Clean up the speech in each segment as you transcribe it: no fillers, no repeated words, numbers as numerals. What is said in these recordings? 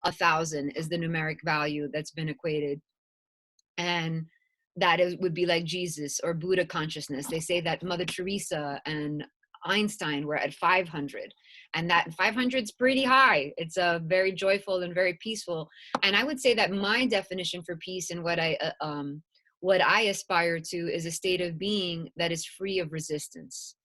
1,000 is the numeric value that's been equated. And that would be like Jesus or Buddha consciousness. They say that Mother Teresa and Einstein were at 500, and that 500 is pretty high. It's a very joyful and very peaceful. And I would say that my definition for peace and what I aspire to is a state of being that is free of resistance.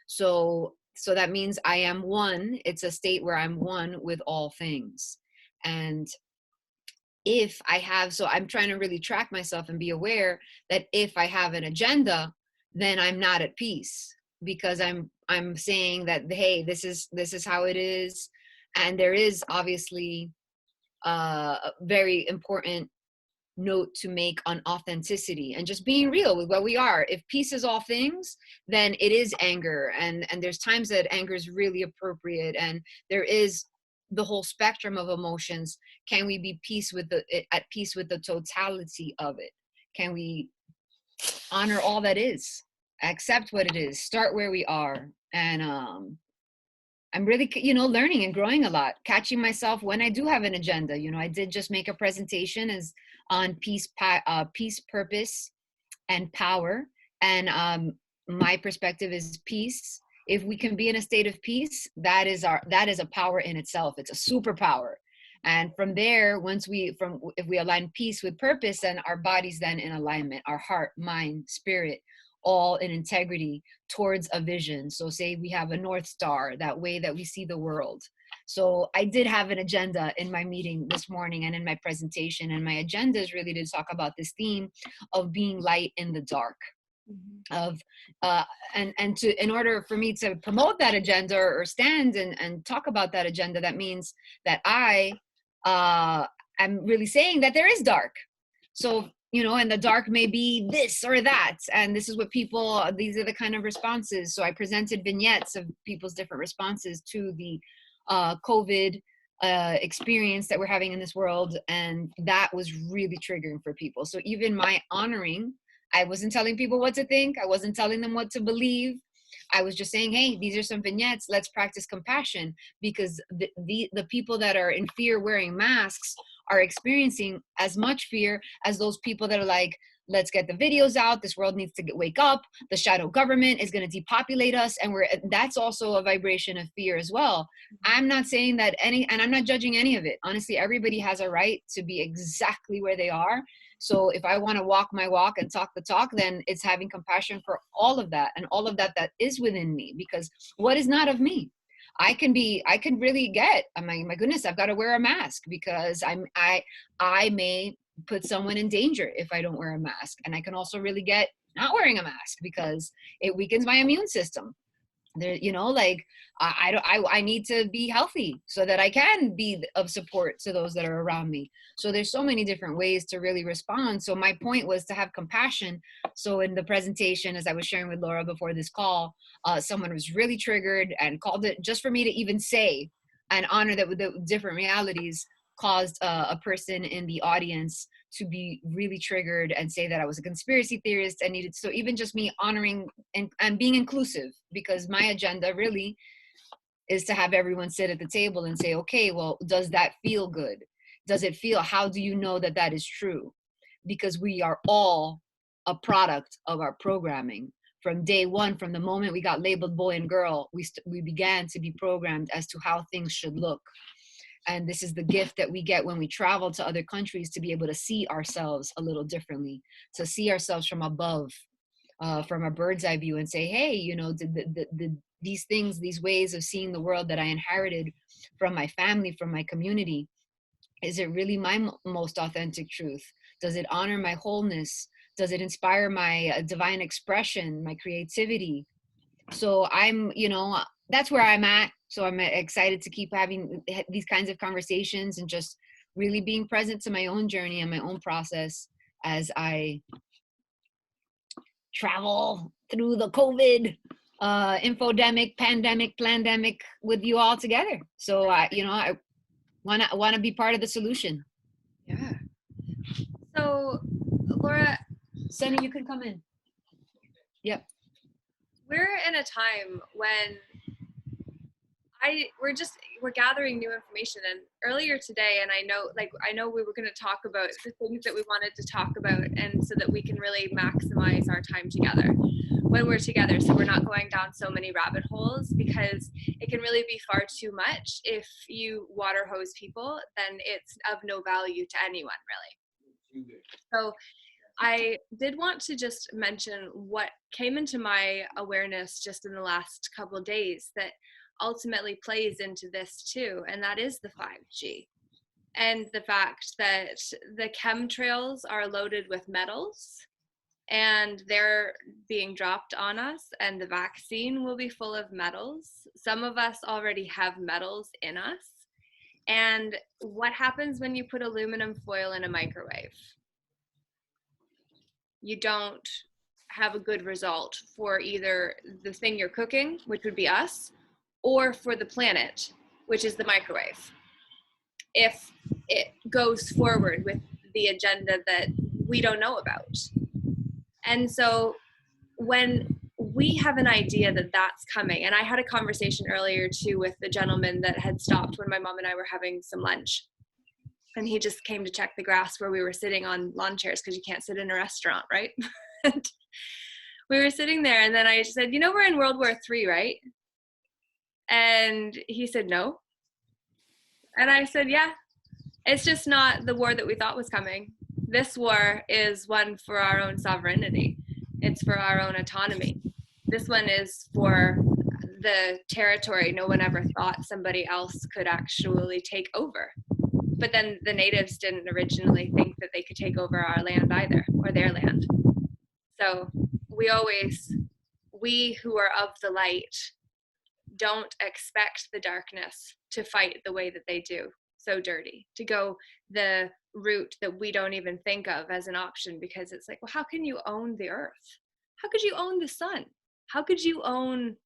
So that means I am one. It's a state where I'm one with all things. And if I have, so I'm trying to really track myself and be aware that if I have an agenda, then I'm not at peace, because I'm saying that, hey, this is how it is. And there is obviously a very important note to make on authenticity and just being real with what we are. If peace is all things, then it is anger, and there's times that anger is really appropriate, and there is the whole spectrum of emotions. Can we be at peace with the totality of it? Can we honor all that is, accept what it is, start where we are? And I'm really, learning and growing a lot, catching myself when I do have an agenda. I did just make a presentation on peace, purpose, and power. And my perspective is peace. If we can be in a state of peace, that is a power in itself. It's a superpower. And from there, if we align peace with purpose, then our body's then in alignment, our heart, mind, spirit, all in integrity towards a vision. So say we have a North Star, that way that we see the world. So I did have an agenda in my meeting this morning and in my presentation, and my agenda is really to talk about this theme of being light in the dark. Of and to, in order for me to promote that agenda or stand and talk about that agenda, that means that I am really saying that there is dark. So, and the dark may be this or that. And this is what these are the kind of responses. So I presented vignettes of people's different responses to the COVID experience that we're having in this world. And that was really triggering for people. So even my honoring, I wasn't telling people what to think. I wasn't telling them what to believe. I was just saying, hey, these are some vignettes. Let's practice compassion, because the people that are in fear wearing masks are experiencing as much fear as those people that are like, let's get the videos out. This world needs to wake up. The shadow government is going to depopulate us. And that's also a vibration of fear as well. I'm not saying that and I'm not judging any of it. Honestly, everybody has a right to be exactly where they are. So if I want to walk my walk and talk the talk, then it's having compassion for all of that and all of that is within me, because what is not of me? I can really get, my goodness, I've got to wear a mask because I may put someone in danger if I don't wear a mask. And I can also really get not wearing a mask because it weakens my immune system. There, I need to be healthy so that I can be of support to those that are around me. So there's so many different ways to really respond. So my point was to have compassion. So in the presentation, as I was sharing with Laura before this call, someone was really triggered and called it, just for me to even say and honor that with the different realities, caused a person in the audience to be really triggered and say that I was a conspiracy theorist and needed. So even just me honoring and being inclusive, because my agenda really is to have everyone sit at the table and say, okay, well, does that feel good? Does it feel, how do you know that that is true? Because we are all a product of our programming. From day one, from the moment we got labeled boy and girl, we began to be programmed as to how things should look. And this is the gift that we get when we travel to other countries, to be able to see ourselves a little differently, to see ourselves from above, from a bird's eye view, and say, hey, these things, these ways of seeing the world that I inherited from my family, from my community, is it really my most authentic truth? Does it honor my wholeness? Does it inspire my divine expression, my creativity? So that's where I'm at. So I'm excited to keep having these kinds of conversations and just really being present to my own journey and my own process as I travel through the COVID infodemic, pandemic, plandemic with you all together. So I want to be part of the solution. Yeah. So, Laura, Sunny, you can come in. Yep. We're in a time when we're gathering new information. And earlier today, and I know we were going to talk about the things that we wanted to talk about, and so that we can really maximize our time together when we're together, so we're not going down so many rabbit holes, because it can really be far too much. If you water hose people, then it's of no value to anyone, really. So I did want to just mention what came into my awareness just in the last couple of days that ultimately plays into this too, and that is the 5G. And the fact that the chemtrails are loaded with metals and they're being dropped on us, and the vaccine will be full of metals. Some of us already have metals in us. And what happens when you put aluminum foil in a microwave? You don't have a good result for either the thing you're cooking, which would be us, or for the planet, which is the microwave, if it goes forward with the agenda that we don't know about. And so when we have an idea that that's coming, and I had a conversation earlier too with the gentleman that had stopped when my mom and I were having some lunch, and he just came to check the grass where we were sitting on lawn chairs, because you can't sit in a restaurant, right? We were sitting there, and then I just said, we're in World War III, right? And he said, no. And I said, yeah, it's just not the war that we thought was coming. This war is one for our own sovereignty. It's for our own autonomy. This one is for the territory no one ever thought somebody else could actually take over. But then the natives didn't originally think that they could take over our land either, or their land. So we who are of the light don't expect the darkness to fight the way that they do, so dirty, to go the route that we don't even think of as an option, because it's like, well, how can you own the earth? How could you own the sun? How could you own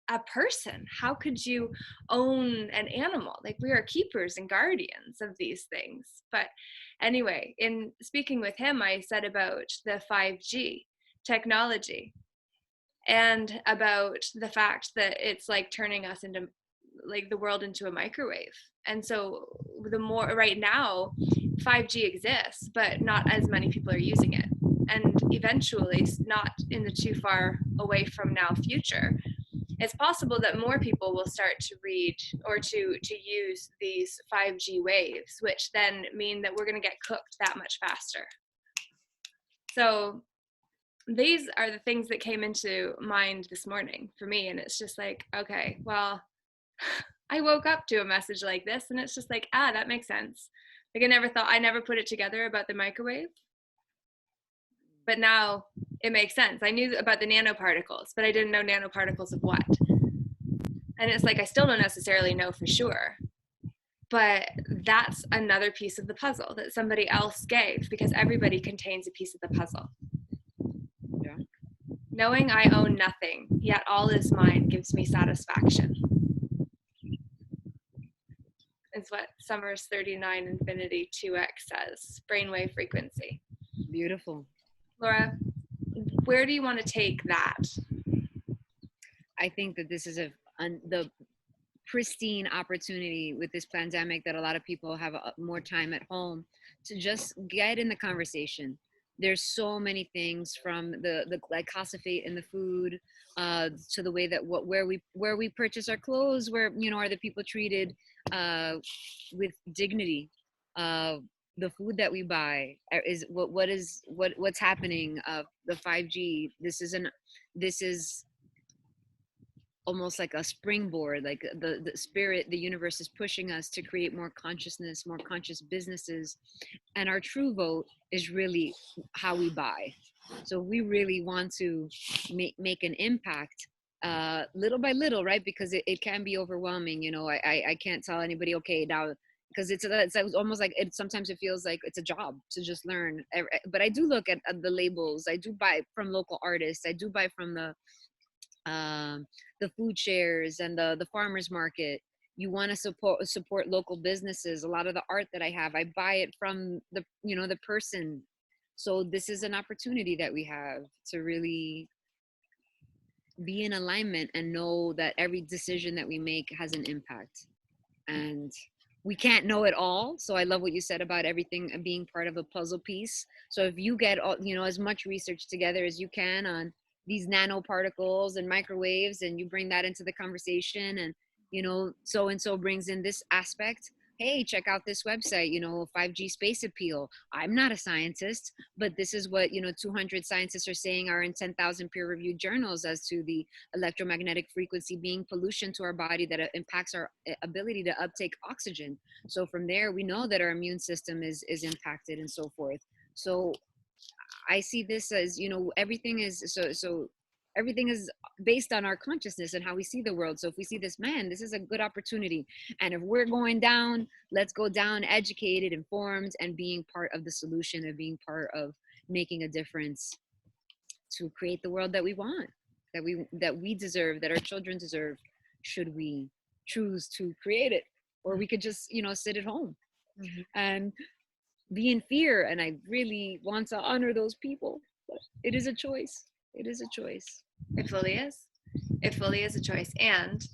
a person? How could you own an animal? Like, we are keepers and guardians of these things. But anyway, in speaking with him, I said about the 5G technology, and about the fact that it's like turning us into, like, the world into a microwave. And so the more right now 5G exists, but not as many people are using it. And eventually, not in the too far away from now future, it's possible that more people will start to read or to use these 5G waves, which then mean that we're going to get cooked that much faster. So these are the things that came into mind this morning for me. And it's just like, okay, well, I woke up to a message like this, and it's just like, that makes sense. Like, I never put it together about the microwave, but now it makes sense. I knew about the nanoparticles, but I didn't know nanoparticles of what. And it's like, I still don't necessarily know for sure, but that's another piece of the puzzle that somebody else gave, because everybody contains a piece of the puzzle. Yeah. Knowing I own nothing, yet all is mine, gives me satisfaction. Is what Summers 39 Infinity 2X says, brainwave frequency. Beautiful. Laura, where do you want to take that? I think that this is the pristine opportunity with this pandemic, that a lot of people have more time at home to just get in the conversation. There's so many things, from the glyphosate in the food, to the way that where we purchase our clothes, where are the people treated with dignity. The food that we buy is what's happening. The 5G. This is almost like a springboard, like the spirit, the universe is pushing us to create more consciousness, more conscious businesses. And our true vote is really how we buy. So we really want to make an impact, little by little, right? Because it can be overwhelming. I can't tell anybody, okay, now, because it's almost like sometimes it feels like it's a job to just learn. But I do look at the labels. I do buy from local artists. I do buy from the food shares and the farmers market. You want to support local businesses. A lot of the art that I have, I buy it from the person. So this is an opportunity that we have to really be in alignment and know that every decision that we make has an impact. And we can't know it all. So I love what you said about everything being part of a puzzle piece. So if you get all, as much research together as you can on these nanoparticles and microwaves, and you bring that into the conversation, and so and so brings in this aspect, hey, check out this website, 5G space appeal. I'm not a scientist, but this is what 200 scientists are saying are in 10,000 peer-reviewed journals as to the electromagnetic frequency being pollution to our body that impacts our ability to uptake oxygen. So from there, we know that our immune system is impacted and so forth. So I see this as, everything is everything is based on our consciousness and how we see the world. So if we see this, man, this is a good opportunity. And if we're going down, let's go down educated, informed, and being part of the solution, and being part of making a difference to create the world that we want, that we deserve, that our children deserve, should we choose to create it. Or we could just, sit at home and be in fear. And I really want to honor those people, but it is a choice. It is a choice. It fully is. It fully is a choice. And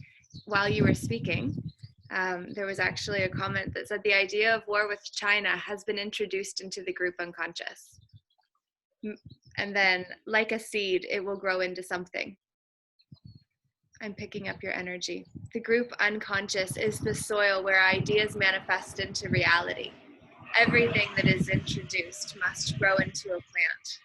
while you were speaking, there was actually a comment that said the idea of war with China has been introduced into the group unconscious. And then, like a seed, it will grow into something. I'm picking up your energy. The group unconscious is the soil where ideas manifest into reality. Everything that is introduced must grow into a plant.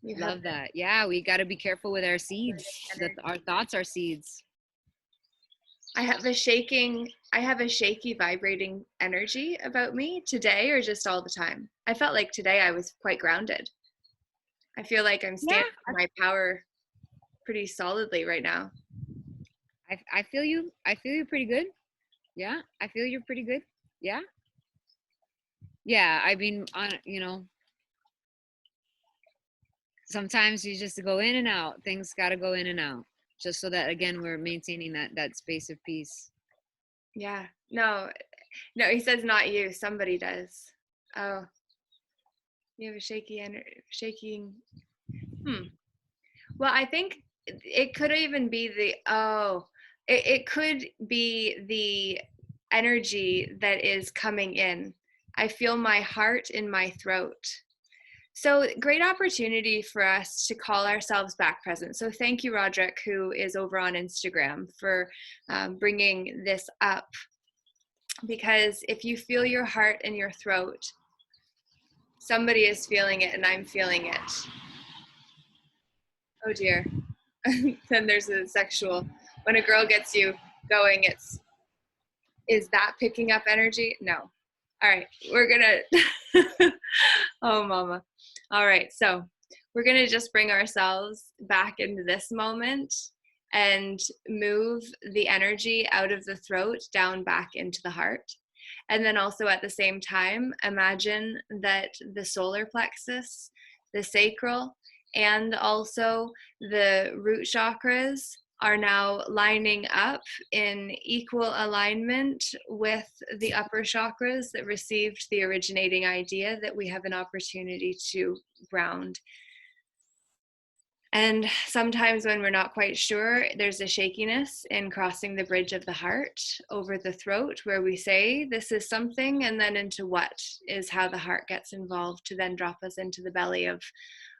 Love that. Yeah, we got to be careful with our seeds. That our thoughts are seeds. I have a shaky vibrating energy about me today, or just all the time. I felt like today I was quite grounded. I feel like I'm standing in my power pretty solidly right now. I feel you. I feel you pretty good. Yeah, I feel you're pretty good. Yeah. Yeah, I mean, sometimes you just go in and out. Things got to go in and out, just so that, again, we're maintaining that space of peace. Yeah. No, he says not you. Somebody does. Oh, you have a shaking. Well, I think it could even be it could be the energy that is coming in. I feel my heart in my throat. So great opportunity for us to call ourselves back present. So thank you, Roderick, who is over on Instagram, for bringing this up. Because if you feel your heart in your throat, somebody is feeling it, and I'm feeling it. Oh dear. Then there's a sexual. When a girl gets you going, is that picking up energy? No. All right, we're gonna. Oh, mama. All right, so we're gonna just bring ourselves back into this moment and move the energy out of the throat down back into the heart. And then also at the same time, imagine that the solar plexus, the sacral, and also the root chakras are now lining up in equal alignment with the upper chakras that received the originating idea that we have an opportunity to ground. And sometimes when we're not quite sure, there's a shakiness in crossing the bridge of the heart over the throat, where we say, this is something, and then into what is how the heart gets involved to then drop us into the belly of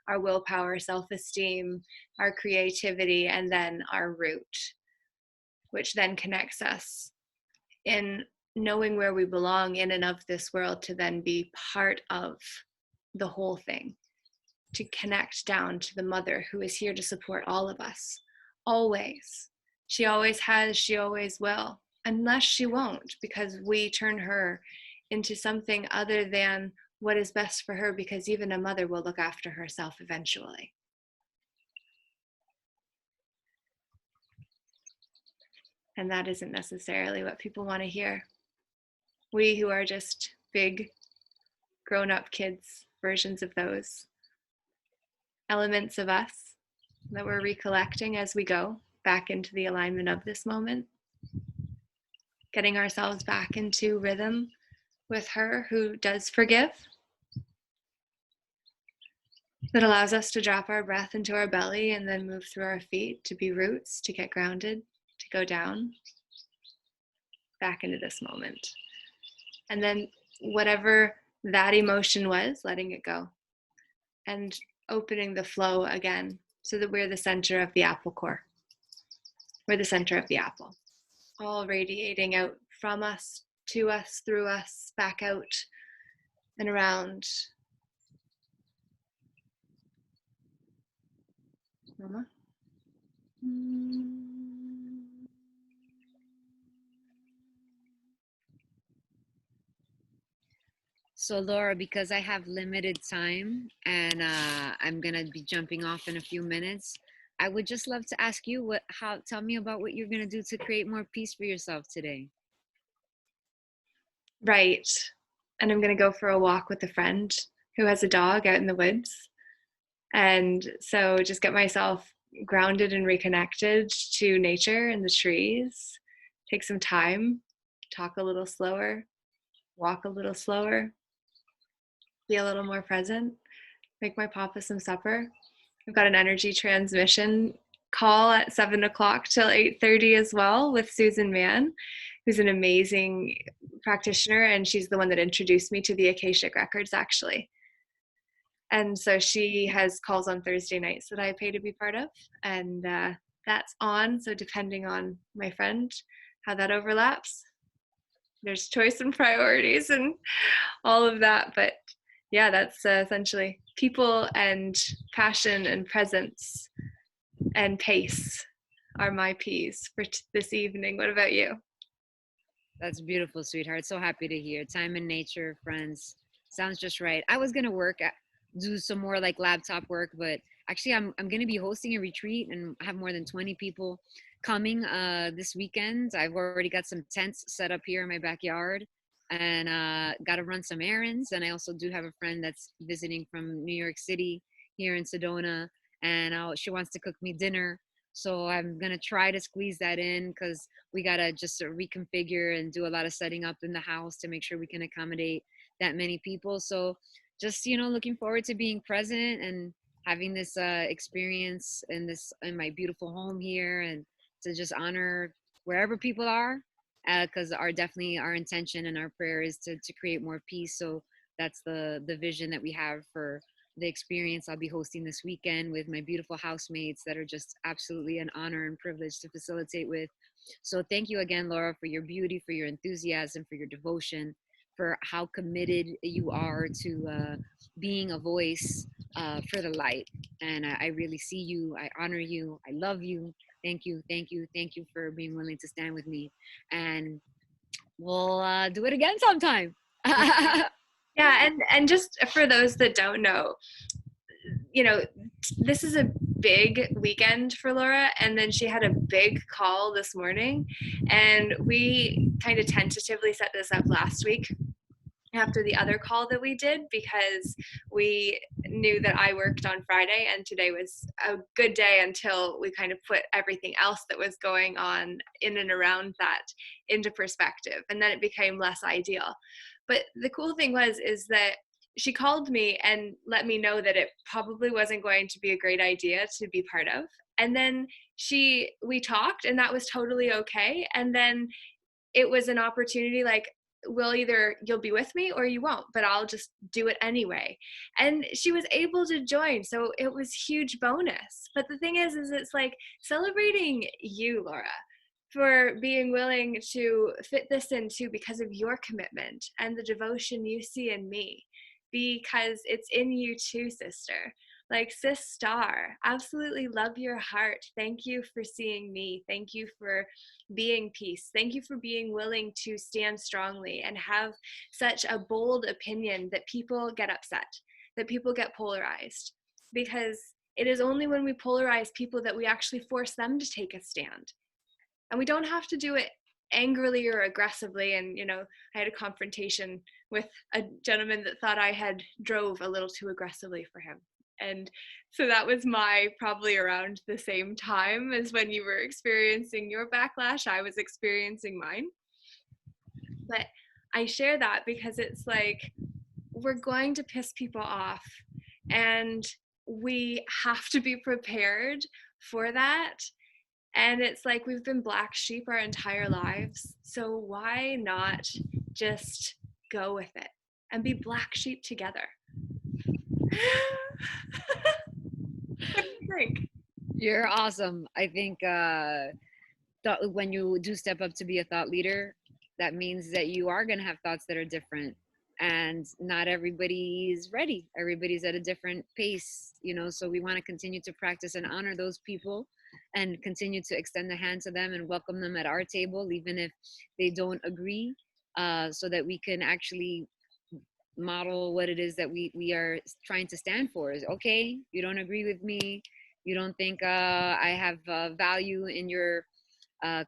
our willpower, self-esteem, our creativity, and then our root, which then connects us in knowing where we belong in and of this world, to then be part of the whole thing, to connect down to the mother who is here to support all of us, always. She always has, she always will, unless she won't, because we turn her into something other than what is best for her, because even a mother will look after herself eventually. And that isn't necessarily what people want to hear. We who are just big, grown-up kids, versions of those elements of us that we're recollecting as we go back into the alignment of this moment, getting ourselves back into rhythm with her who does forgive. that allows us to drop our breath into our belly and then move through our feet to be roots, to get grounded, to go down back into this moment. And then whatever that emotion was, letting it go and opening the flow again so that we're the center of the apple core. We're the center of the apple, all radiating out from us, to us, through us, back out and around. Mama. So Laura, because I have limited time and I'm gonna be jumping off in a few minutes, I would just love to ask you tell me about what you're gonna do to create more peace for yourself today. Right. And I'm going to go for a walk with a friend who has a dog out in the woods. And so just get myself grounded and reconnected to nature and the trees. Take some time, talk a little slower, walk a little slower, be a little more present, make my papa some supper. I've got an energy transmission call at 7 o'clock till 8:30 as well with Susan Mann, who's an amazing practitioner, and she's the one that introduced me to the Akashic Records actually. And so she has calls on Thursday nights that I pay to be part of, and that's on. So depending on my friend, how that overlaps, there's choice and priorities and all of that. But yeah, that's essentially people and passion and presence and pace are my P's for this evening. What about you? That's beautiful, sweetheart. So happy to hear. Time in nature, friends. Sounds just right. I was gonna do some more like laptop work, but actually I'm gonna be hosting a retreat and have more than 20 people coming this weekend. I've already got some tents set up here in my backyard and gotta run some errands. And I also do have a friend that's visiting from New York City here in Sedona, and she wants to cook me dinner. So I'm gonna try to squeeze that in because we gotta just reconfigure and do a lot of setting up in the house to make sure we can accommodate that many people. So just looking forward to being present and having this experience in my beautiful home here, and to just honor wherever people are, because our intention and our prayer is to create more peace. So that's the vision that we have for the experience I'll be hosting this weekend with my beautiful housemates that are just absolutely an honor and privilege to facilitate with. So thank you again, Laura, for your beauty, for your enthusiasm, for your devotion, for how committed you are to being a voice for the light. And I really see you. I honor you. I love you. Thank you. Thank you. Thank you for being willing to stand with me. And we'll do it again sometime. Yeah, and just for those that don't know, this is a big weekend for Laura, and then she had a big call this morning, and we kind of tentatively set this up last week after the other call that we did, because we knew that I worked on Friday and today was a good day until we kind of put everything else that was going on in and around that into perspective, and then it became less ideal. But the cool thing is that she called me and let me know that it probably wasn't going to be a great idea to be part of. And then we talked, and that was totally okay. And then it was an opportunity, like, you'll be with me or you won't, but I'll just do it anyway. And she was able to join, so it was huge bonus. But the thing is it's like celebrating you, Laura, for being willing to fit this in too, because of your commitment and the devotion you see in me, because it's in you too, sister. Like, sis star, absolutely love your heart. Thank you for seeing me. Thank you for being peace. Thank you for being willing to stand strongly and have such a bold opinion that people get upset, that people get polarized. Because it is only when we polarize people that we actually force them to take a stand. And we don't have to do it angrily or aggressively. And I had a confrontation with a gentleman that thought I had drove a little too aggressively for him. And so that was probably around the same time as when you were experiencing your backlash, I was experiencing mine. But I share that because it's like, we're going to piss people off. And we have to be prepared for that. And it's like we've been black sheep our entire lives. So why not just go with it and be black sheep together? What do you think? You're awesome. I think when you do step up to be a thought leader, that means that you are going to have thoughts that are different, and not everybody's ready. Everybody's at a different pace, so we want to continue to practice and honor those people, and continue to extend the hand to them and welcome them at our table, even if they don't agree, so that we can actually model what it is that we are trying to stand for. Is okay, you don't agree with me, you don't think I have value in your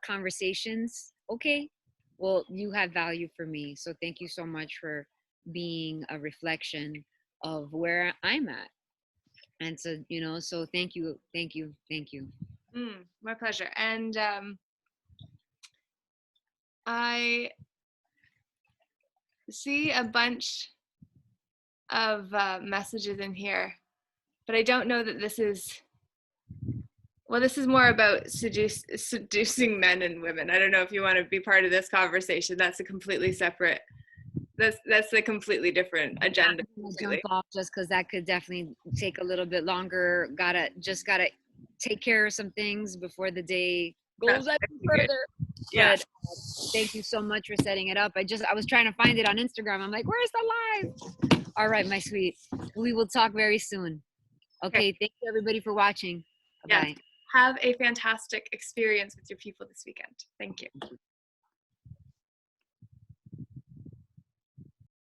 conversations. Okay, well, you have value for me, so thank you so much for being a reflection of where I'm at. And so, so thank you, thank you, thank you. My pleasure. And I see a bunch of messages in here, but I don't know that this is, well, this is more about seducing men and women. I don't know if you want to be part of this conversation. That's a completely separate, that's a completely different agenda. Jump off just because that could definitely take a little bit longer. Gotta take care of some things before the day goes any further. Yeah. But thank you so much for setting it up. I was trying to find it on Instagram. I'm like, where's the live? All right, my sweet. We will talk very soon. Okay. Thank you everybody for watching. Bye. Yes. Have a fantastic experience with your people this weekend. Thank you.